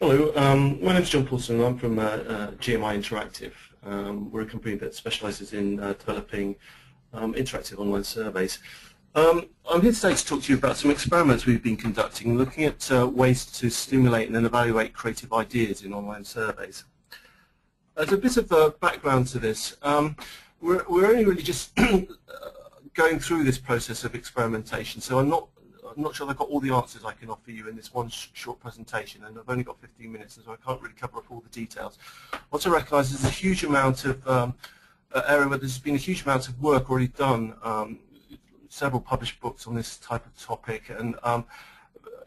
Hello, my name is Jon Puleston. I'm from GMI Interactive. We're a company that specialises in developing interactive online surveys. I'm here today to talk to you about some experiments we've been conducting, looking at ways to stimulate and then evaluate creative ideas in online surveys. As a bit of a background to this, we're only really just going through this process of experimentation, so I'm not sure I've got all the answers I can offer you in this one short presentation, and I've only got 15 minutes, so I can't really cover up all the details. What I recognise is there's a huge amount of area where there's been a huge amount of work already done, several published books on this type of topic, and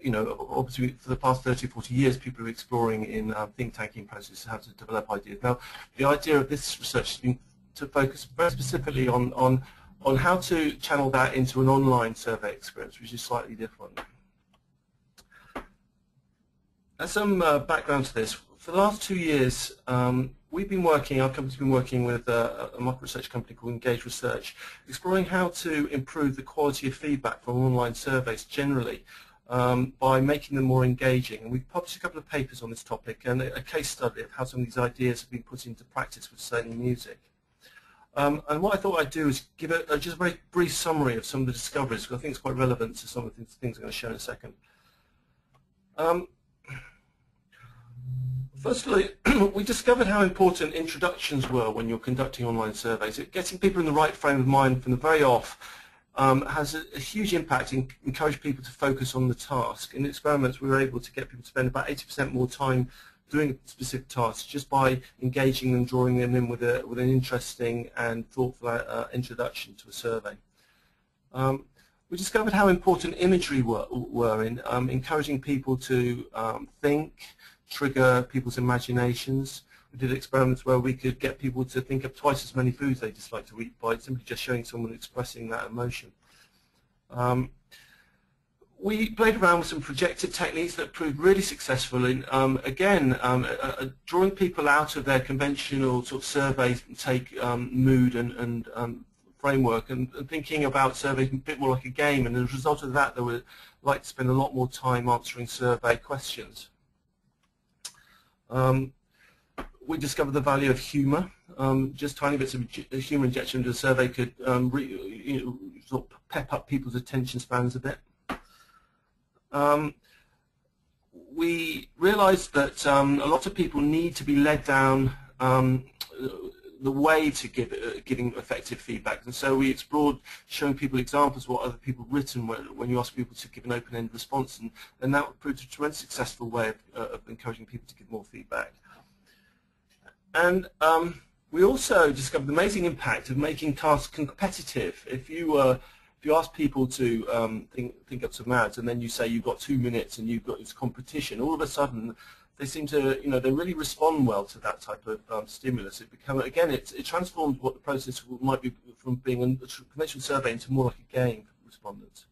you know, obviously for the past 30 or 40 years people are exploring in think tanking processes how to develop ideas. Now, the idea of this research has been to focus very specifically on how to channel that into an online survey experience, which is slightly different. As some background to this, for the last 2 years, we've been working, our company's been working with a market research company called Engage Research, exploring how to improve the quality of feedback from online surveys generally by making them more engaging. And we've published a couple of papers on this topic and a case study of how some of these ideas have been put into practice with Sony Music. And what I thought I'd do is give just a very brief summary of some of the discoveries, because I think it's quite relevant to some of the things I'm going to show in a second. Firstly, we discovered how important introductions were when you're conducting online surveys. Getting people in the right frame of mind from the very off has a huge impact in encouraging people to focus on the task. In experiments, we were able to get people to spend about 80% more time doing specific tasks just by engaging them, drawing them in with an interesting and thoughtful introduction to a survey. We discovered how important imagery were in encouraging people to think, trigger people's imaginations. We did experiments where we could get people to think of twice as many foods they dislike to eat by simply just showing someone expressing that emotion. We played around with some projected techniques that proved really successful in, again, drawing people out of their conventional sort of survey take mood and framework and thinking about surveys a bit more like a game, and as a result of that they would like to spend a lot more time answering survey questions. We discovered the value of humour. Just tiny bits of humour injection into a survey could sort of pep up people's attention spans a bit. We realized that a lot of people need to be led down the way to giving effective feedback, and so we explored showing people examples of what other people have written when you ask people to give an open-ended response, and that proved a tremendously successful way of encouraging people to give more feedback. And we also discovered the amazing impact of making tasks competitive. If you ask people to think up some ads, and then you say you've got 2 minutes and you've got this competition, all of a sudden they seem to, they really respond well to that type of stimulus. It transforms what the process might be from being a conventional survey into more like a game for respondents.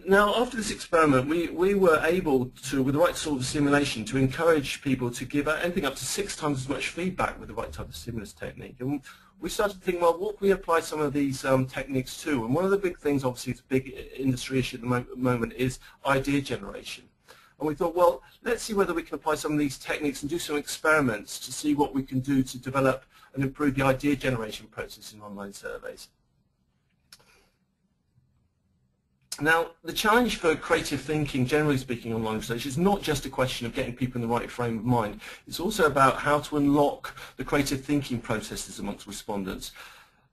Now, after this experiment, we were able to, with the right sort of stimulation, to encourage people to give anything up to 6 times as much feedback with the right type of stimulus technique. And we started to think, well, what can we apply some of these techniques to? And one of the big things, obviously, it's a big industry issue at the moment, is idea generation. And we thought, well, let's see whether we can apply some of these techniques and do some experiments to see what we can do to develop and improve the idea generation process in online surveys. Now, the challenge for creative thinking, generally speaking, online research is not just a question of getting people in the right frame of mind. It's also about how to unlock the creative thinking processes amongst respondents.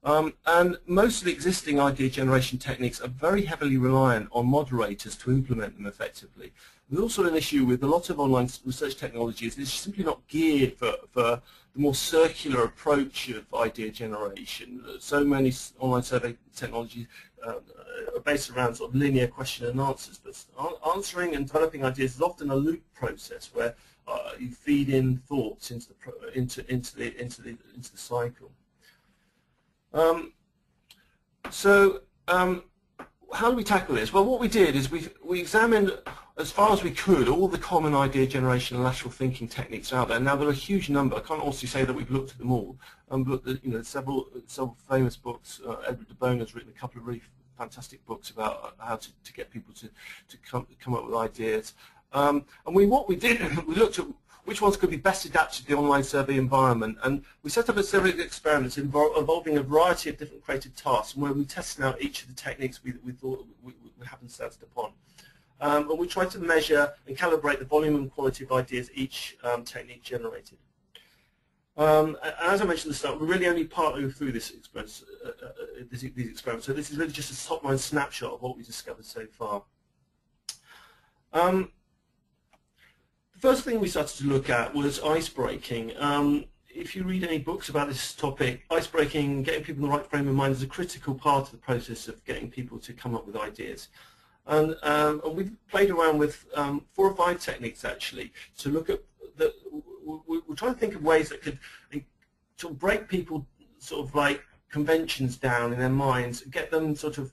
And most of the existing idea generation techniques are very heavily reliant on moderators to implement them effectively. There's also an issue with a lot of online research technologies. It's simply not geared for the more circular approach of idea generation. So many online survey technologies are based around sort of linear question and answers, but answering and developing ideas is often a loop process where you feed in thoughts into the cycle. How do we tackle this? Well, what we did is we examined, as far as we could, all the common idea generation and lateral thinking techniques out there. Now, there are a huge number. I can't also say that we've looked at them all, but several famous books. Edward de Bono has written a couple of really fantastic books about how to get people to come up with ideas. And what we did, we looked at which ones could be best adapted to the online survey environment, and we set up a series of experiments involving a variety of different creative tasks, where we tested out each of the techniques we thought we happened upon. And we tried to measure and calibrate the volume and quality of ideas each technique generated. And as I mentioned at the start, we're really only partly through this experience, these experiments, so this is really just a top-line snapshot of what we discovered so far. The first thing we started to look at was icebreaking. If you read any books about this topic, icebreaking, getting people in the right frame of mind, is a critical part of the process of getting people to come up with ideas. And we've played around with 4 or 5 techniques actually to look at the. We're trying to think of ways that could sort of break people sort of like conventions down in their minds, get them sort of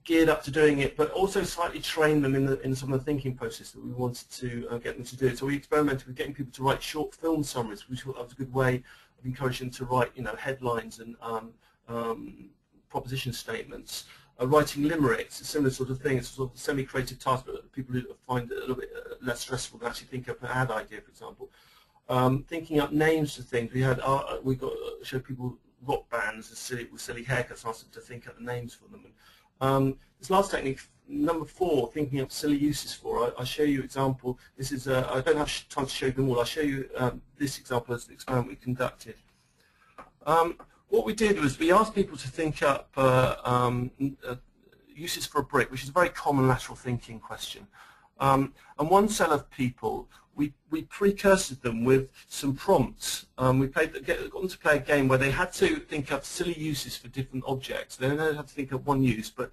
geared up to doing it, but also slightly train them in some of the thinking process that we wanted to get them to do. So we experimented with getting people to write short film summaries. We thought that was a good way of encouraging them to write, headlines and proposition statements. Writing limericks, a similar sort of thing. It's a sort of semi-creative task, but people who find it a little bit less stressful than actually think up an ad idea, for example. Thinking up names to things. We showed people rock bands with silly haircuts, and asked them to think up the names for them. This last technique, number 4, thinking up silly uses for. I'll show you an example. This is I don't have time to show you them all. I'll show you this example as the experiment we conducted. What we did was we asked people to think up uses for a brick, which is a very common lateral thinking question. And one set of people, we precursored them with some prompts. We got them to play a game where they had to think up silly uses for different objects. They didn't have to think up one use, but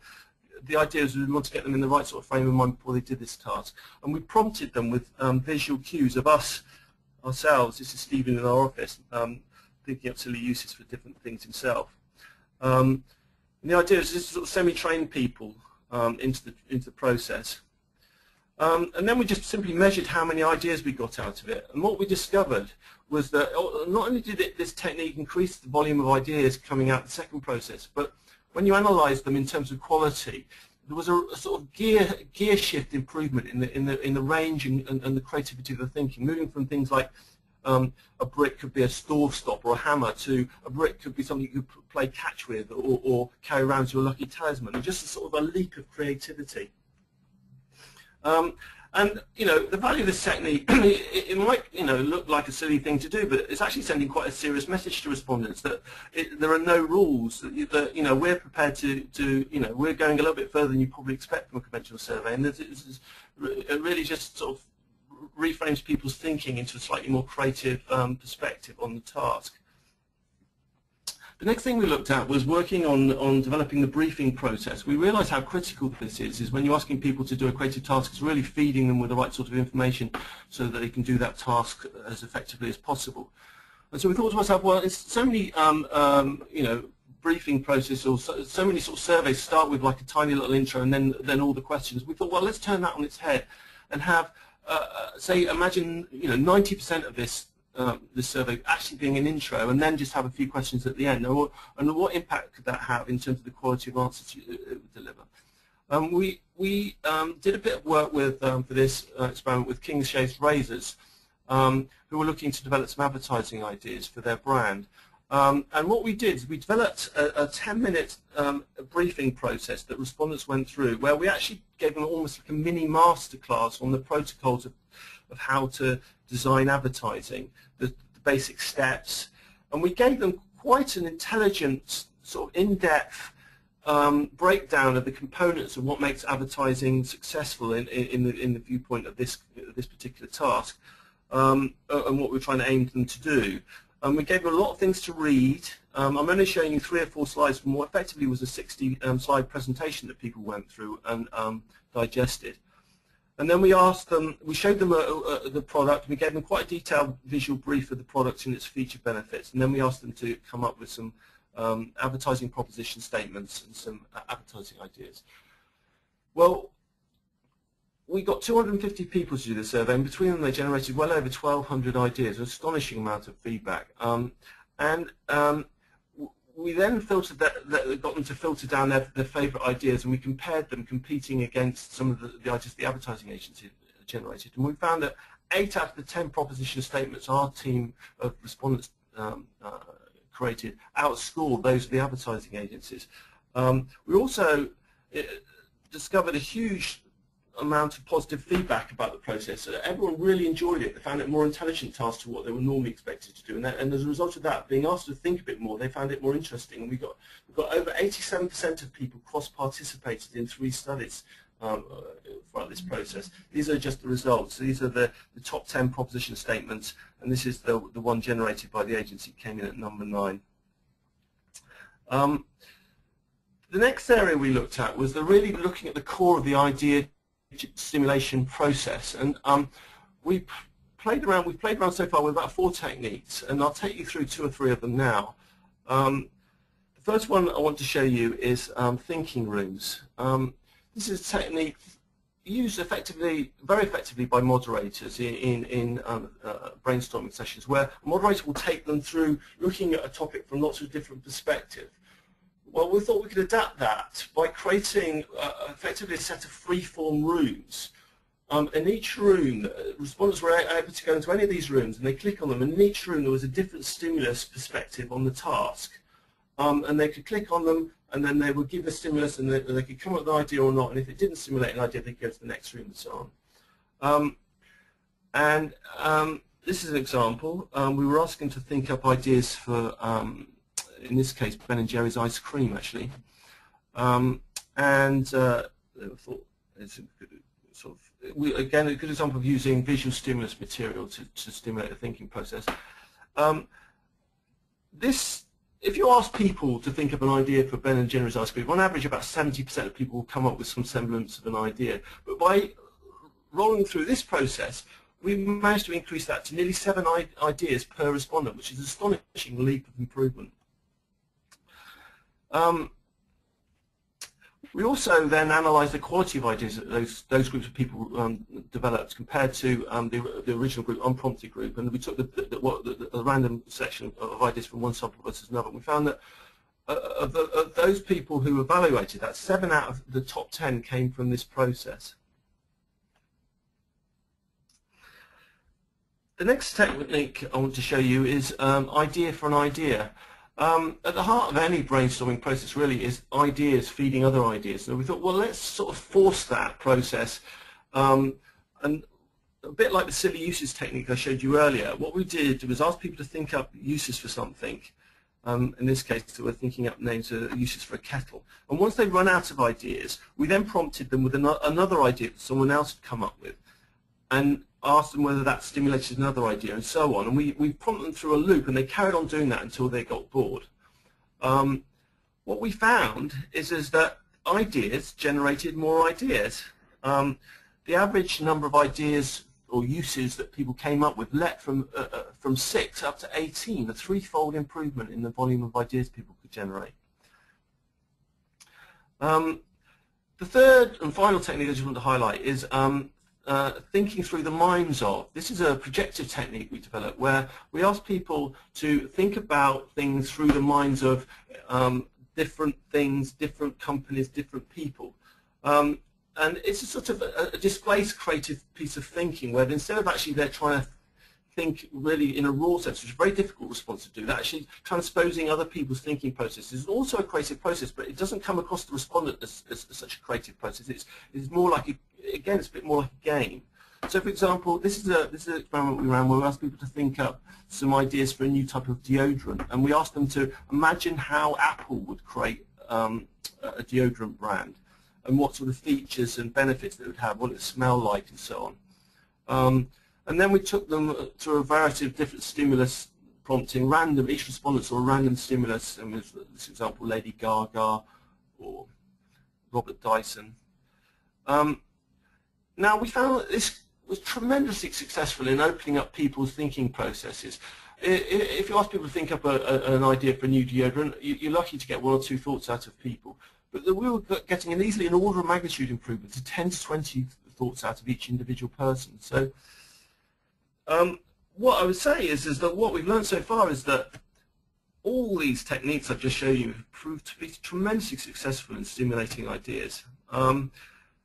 the idea is we want to get them in the right sort of frame of mind before they did this task. And we prompted them with visual cues of ourselves. This is Stephen in our office, thinking up silly uses for different things himself. And the idea is this sort of semi-trained people into the process. And then we just simply measured how many ideas we got out of it. And what we discovered was that not only did this technique increase the volume of ideas coming out the second process, but when you analysed them in terms of quality, there was a sort of gear shift improvement in the range and the creativity of the thinking, moving from things like a brick could be a store stop or a hammer to a brick could be something you could play catch with or carry around as your lucky talisman, and just a sort of a leap of creativity. And the value of this technique, it might look like a silly thing to do, but it's actually sending quite a serious message to respondents that there are no rules. That we're prepared to we're going a little bit further than you probably expect from a conventional survey, and it really just sort of reframes people's thinking into a slightly more creative perspective on the task. The next thing we looked at was working on developing the briefing process. We realised how critical this is when you're asking people to do a creative task, it's really feeding them with the right sort of information so that they can do that task as effectively as possible. And so we thought to ourselves, well, it's so many, briefing process or so many sort of surveys start with like a tiny little intro and then all the questions. We thought, well, let's turn that on its head and have, say, imagine 90% of this survey actually being an intro, and then just have a few questions at the end. And what impact could that have in terms of the quality of answers it would deliver? We did a bit of work with for this experiment with King's Shaved Razors, who were looking to develop some advertising ideas for their brand. And what we did is we developed a 10-minute briefing process that respondents went through, where we actually gave them almost like a mini masterclass on the protocols of how to design advertising, the basic steps, and we gave them quite an intelligent, sort of in-depth breakdown of the components of what makes advertising successful in the viewpoint of this particular task, and what we're trying to aim them to do. We gave them a lot of things to read. I'm only showing you 3 or 4 slides from what effectively was a 60-slide presentation that people went through and digested. And then we asked them, we showed them the product, and we gave them quite a detailed visual brief of the product and its feature benefits. And then we asked them to come up with some advertising proposition statements and some advertising ideas. Well, we got 250 people to do the survey, and between them they generated well over 1,200 ideas, an astonishing amount of feedback. We then filtered got them to filter down their favourite ideas, and we compared them competing against some of the ideas the advertising agency generated. And we found that 8 out of the 10 proposition statements our team of respondents created outscored those of the advertising agencies. We also discovered a huge amount of positive feedback about the process. Everyone really enjoyed it. They found it a more intelligent task to what they were normally expected to do, and as a result of that, being asked to think a bit more, they found it more interesting. And we've got over 87% of people cross-participated in 3 studies throughout this process. These are just the results. These are the top 10 proposition statements, and this is the one generated by the agency, came in at number 9. The next area we looked at was really looking at the core of the idea stimulation process, and we've played around so far with about 4 techniques, and I'll take you through 2 or 3 of them now. The first one I want to show you is thinking rooms. This is a technique used very effectively by moderators in brainstorming sessions, where a moderator will take them through looking at a topic from lots of different perspectives. Well, we thought we could adapt that by creating effectively a set of free-form rooms. In each room, respondents were able to go into any of these rooms, and they click on them, and in each room there was a different stimulus perspective on the task. And they could click on them, and then they would give a stimulus, and they could come up with an idea or not, and if it didn't stimulate an idea, they'd go to the next room and so on. This is an example. We were asking to think up ideas for in this case, Ben & Jerry's ice cream, actually. I thought it's a good, again, a good example of using visual stimulus material to stimulate the thinking process. If you ask people to think of an idea for Ben & Jerry's ice cream, on average about 70% of people will come up with some semblance of an idea. But by rolling through this process, we managed to increase that to nearly 7 ideas per respondent, which is an astonishing leap of improvement. We also then analysed the quality of ideas that those groups of people developed compared to the original group, unprompted group, and we took the random selection of ideas from one sample versus another. And we found that of those people who evaluated that, 7 out of the top 10 came from this process. The next technique I want to show you is idea for an idea. At the heart of any brainstorming process really is ideas feeding other ideas. So we thought, well, let's sort of force that process. And a bit like the silly uses technique I showed you earlier, what we did was ask people to think up uses for something. In this case, they were thinking up names of uses for a kettle. And once they run out of ideas, we then prompted them with another idea that someone else had come up with, and asked them whether that stimulated another idea, and so on. And we prompted them through a loop, and they carried on doing that until they got bored. What we found is that ideas generated more ideas. The average number of ideas or uses that people came up with leapt from 6 up to 18, a 3-fold improvement in the volume of ideas people could generate. The third and final technique I just want to highlight is thinking through the minds of. This is a projective technique we developed where we ask people to think about things through the minds of different things, different companies, different people. And it's a sort of a displaced creative piece of thinking where instead of actually they're trying to think really in a raw sense, which is a very difficult response to do, that actually transposing other people's thinking processes is also a creative process, but it doesn't come across the respondent as such a creative process. It's more like, again, it's a bit more like a game. So, for example, this is an experiment we ran where we asked people to think up some ideas for a new type of deodorant, and we asked them to imagine how Apple would create a deodorant brand, and what sort of features and benefits it would have, what it would smell like, and so on. And then we took them through a variety of different stimulus prompting, random. Each respondent saw a random stimulus, and with this example, Lady Gaga or Robert Dyson. Now, we found that this was tremendously successful in opening up people's thinking processes. If you ask people to think up an idea for a new deodorant, you're lucky to get 1 or 2 thoughts out of people. But we were getting easily an order of magnitude improvement to 10 to 20 thoughts out of each individual person. So what I would say is that what we've learned so far is that all these techniques I've just shown you have proved to be tremendously successful in stimulating ideas.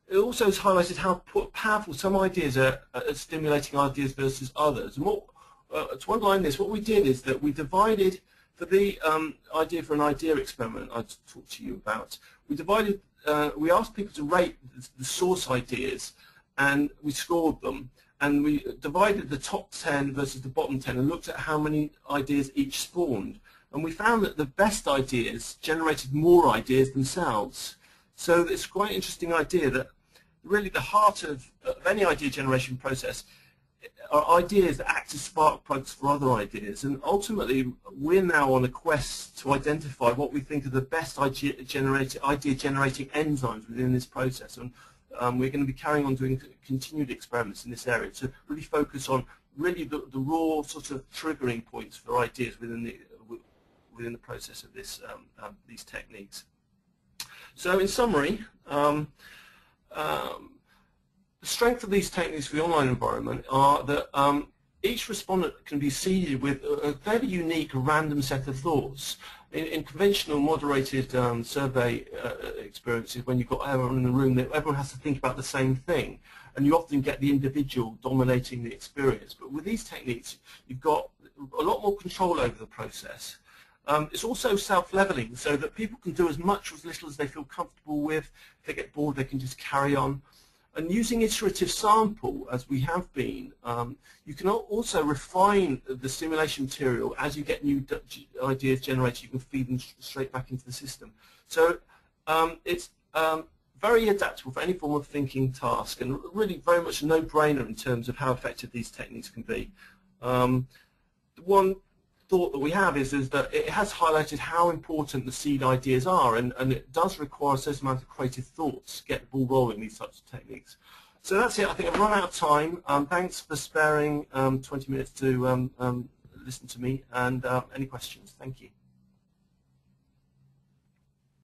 it also has highlighted how powerful some ideas are at stimulating ideas versus others. And to underline this, what we did is that we divided, for the idea for an idea experiment I talked to you about, we asked people to rate the source ideas, and we scored them. And we divided the top 10 versus the bottom 10 and looked at how many ideas each spawned. And we found that the best ideas generated more ideas themselves. So it's quite an interesting idea that really the heart of any idea generation process are ideas that act as spark plugs for other ideas. And ultimately, we're now on a quest to identify what we think are the best idea-generating enzymes within this process. And we're going to be carrying on doing continued experiments in this area to really focus on really the raw sort of triggering points for ideas within the process of these techniques. So in summary, the strength of these techniques for the online environment are that each respondent can be seeded with a very unique random set of thoughts. In conventional moderated survey experiences, when you've got everyone in the room, everyone has to think about the same thing, and you often get the individual dominating the experience. But with these techniques, you've got a lot more control over the process. It's also self-leveling, so that people can do as much or as little as they feel comfortable with. If they get bored, they can just carry on. And using iterative sample, as we have been, you can also refine the simulation material as you get new ideas generated. You can feed them straight back into the system. So it's very adaptable for any form of thinking task, and really very much a no-brainer in terms of how effective these techniques can be. One thought that we have is that it has highlighted how important the seed ideas are, and it does require a certain amount of creative thoughts to get the ball rolling, these types of techniques. So that's it. I think I've run out of time. Thanks for sparing 20 minutes to listen to me, and any questions. Thank you.